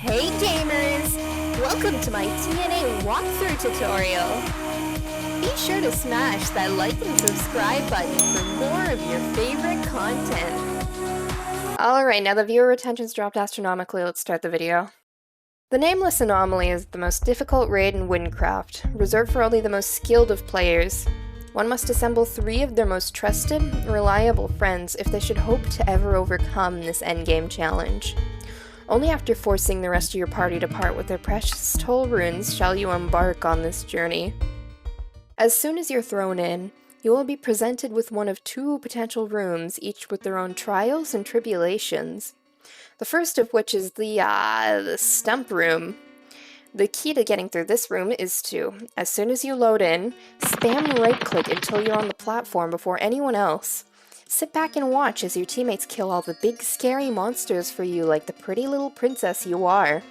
Hey gamers! Welcome to my TNA walkthrough tutorial! Be sure to smash that like and subscribe button for more of your favorite content. Alright, now the viewer retention's dropped astronomically, let's start the video. The Nameless Anomaly is the most difficult raid in Windcraft, reserved for only the most skilled of players. One must assemble 3 of their most trusted, reliable friends if they should hope to ever overcome this endgame challenge. Only after forcing the rest of your party to part with their precious toll runes shall you embark on this journey. As soon as you're thrown in, you will be presented with one of 2 potential rooms, each with their own trials and tribulations. The first of which is the stump room. The key to getting through this room is to, as soon as you load in, spam right-click until you're on the platform before anyone else. Sit back and watch as your teammates kill all the big scary monsters for you like the pretty little princess you are.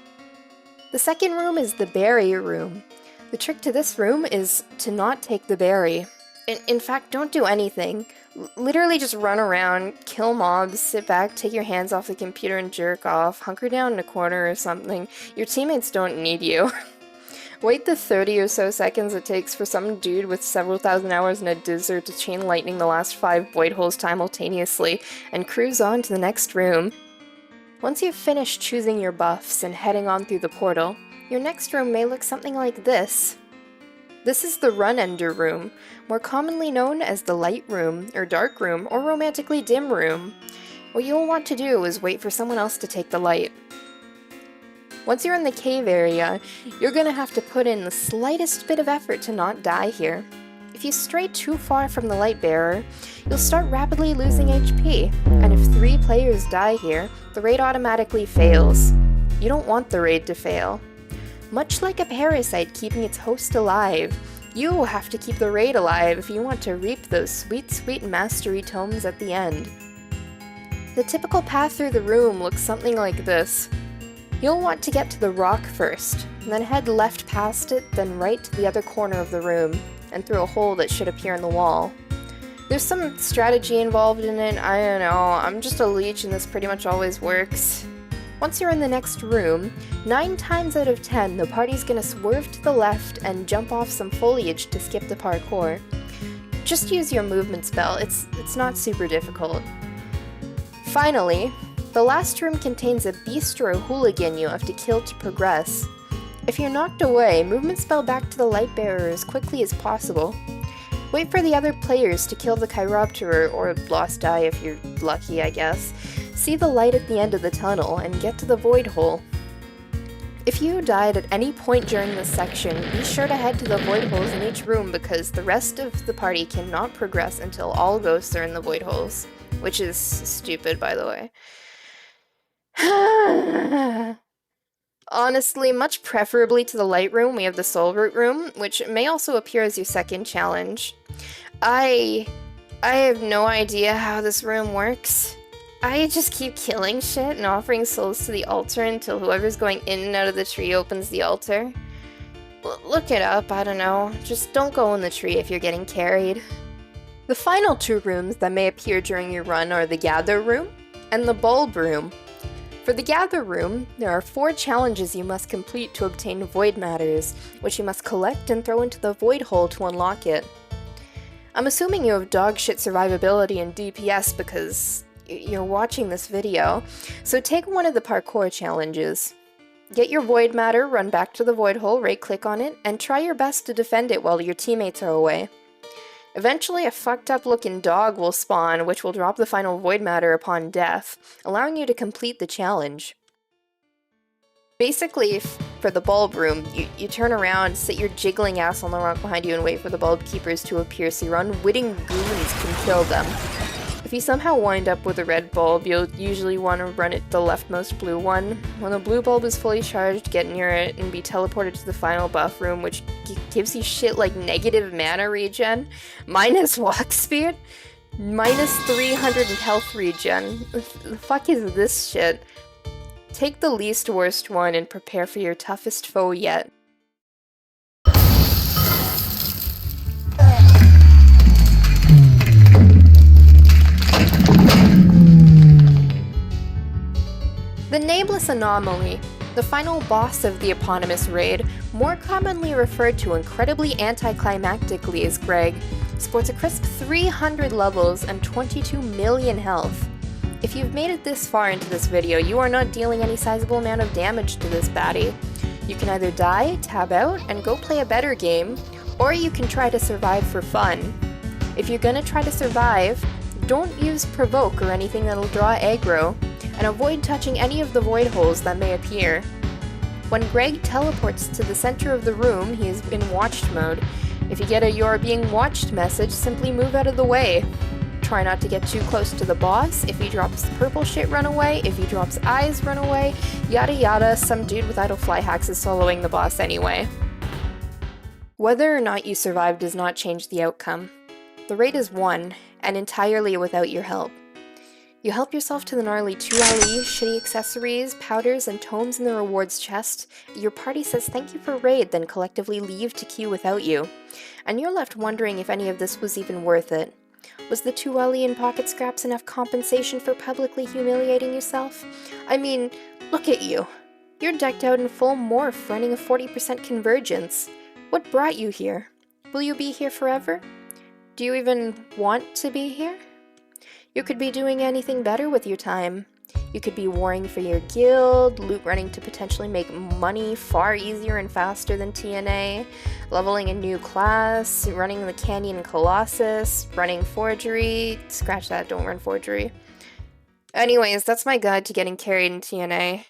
The second room is the berry room. The trick to this room is to not take the berry. In fact, don't do anything. Literally just run around, kill mobs, sit back, take your hands off the computer and jerk off, hunker down in a corner or something. Your teammates don't need you. Wait the 30 or so seconds it takes for some dude with several thousand hours in a desert to chain lightning the last 5 void holes simultaneously, and cruise on to the next room. Once you've finished choosing your buffs and heading on through the portal, your next room may look something like this. This is the Run-Ender room, more commonly known as the Light room, or Dark room, or Romantically Dim room. What you'll want to do is wait for someone else to take the light. Once you're in the cave area, you're gonna have to put in the slightest bit of effort to not die here. If you stray too far from the light bearer, you'll start rapidly losing HP, and if 3 players die here, the raid automatically fails. You don't want the raid to fail. Much like a parasite keeping its host alive, you have to keep the raid alive if you want to reap those sweet, sweet mastery tomes at the end. The typical path through the room looks something like this. You'll want to get to the rock first, then head left past it, then right to the other corner of the room, and through a hole that should appear in the wall. There's some strategy involved in it, I don't know, I'm just a leech and this pretty much always works. Once you're in the next room, 9 times out of 10 the party's gonna swerve to the left and jump off some foliage to skip the parkour. Just use your movement spell, it's not super difficult. Finally, the last room contains a beast or a hooligan you have to kill to progress. If you're knocked away, movement spell back to the light bearer as quickly as possible. Wait for the other players to kill the chiropterer, or lost eye if you're lucky, I guess. See the light at the end of the tunnel and get to the void hole. If you died at any point during this section, be sure to head to the void holes in each room because the rest of the party cannot progress until all ghosts are in the void holes. Which is stupid, by the way. Honestly, much preferably to the light room, we have the soul root room, which may also appear as your second challenge. I have no idea how this room works. I just keep killing shit and offering souls to the altar until whoever's going in and out of the tree opens the altar. Look it up, I don't know. Just don't go in the tree if you're getting carried. The final 2 rooms that may appear during your run are the Gather room and the Bulb room. For the Gather room, there are 4 challenges you must complete to obtain void matters, which you must collect and throw into the void hole to unlock it. I'm assuming you have dogshit survivability and DPS because you're watching this video, so take one of the parkour challenges. Get your void matter, run back to the void hole, right-click on it, and try your best to defend it while your teammates are away. Eventually, a fucked up looking dog will spawn, which will drop the final void matter upon death, allowing you to complete the challenge. Basically, for the bulb room, you turn around, sit your jiggling ass on the rock behind you and wait for the bulb keepers to appear so your unwitting goons can kill them. If you somehow wind up with a red bulb, you'll usually want to run it the leftmost blue one. When the blue bulb is fully charged, get near it and be teleported to the final buff room, which gives you shit like negative mana regen, minus walk speed, minus 300 health regen. The fuck is this shit? Take the least worst one and prepare for your toughest foe yet. The Nameless Anomaly. The final boss of the eponymous raid, more commonly referred to incredibly anticlimactically as Greg, sports a crisp 300 levels and 22 million health. If you've made it this far into this video, you are not dealing any sizable amount of damage to this baddie. You can either die, tab out, and go play a better game, or you can try to survive for fun. If you're gonna try to survive, don't use provoke or anything that'll draw aggro, and avoid touching any of the void holes that may appear. When Greg teleports to the center of the room, he is in watched mode. If you get a "you're being watched" message, simply move out of the way. Try not to get too close to the boss. If he drops purple shit, run away. If he drops eyes, run away. Yada yada, some dude with idle fly hacks is soloing the boss anyway. Whether or not you survive does not change the outcome. The raid is won, and entirely without your help. You help yourself to the gnarly 2LE, shitty accessories, powders, and tomes in the rewards chest. Your party says thank you for raid, then collectively leave to queue without you. And you're left wondering if any of this was even worth it. Was the 2LE and pocket scraps enough compensation for publicly humiliating yourself? I mean, look at you. You're decked out in full morph, running a 40% convergence. What brought you here? Will you be here forever? Do you even want to be here? You could be doing anything better with your time. You could be warring for your guild, loot running to potentially make money far easier and faster than TNA, leveling a new class, running the Canyon Colossus, running forgery. Scratch that, don't run forgery. Anyways, that's my guide to getting carried in TNA.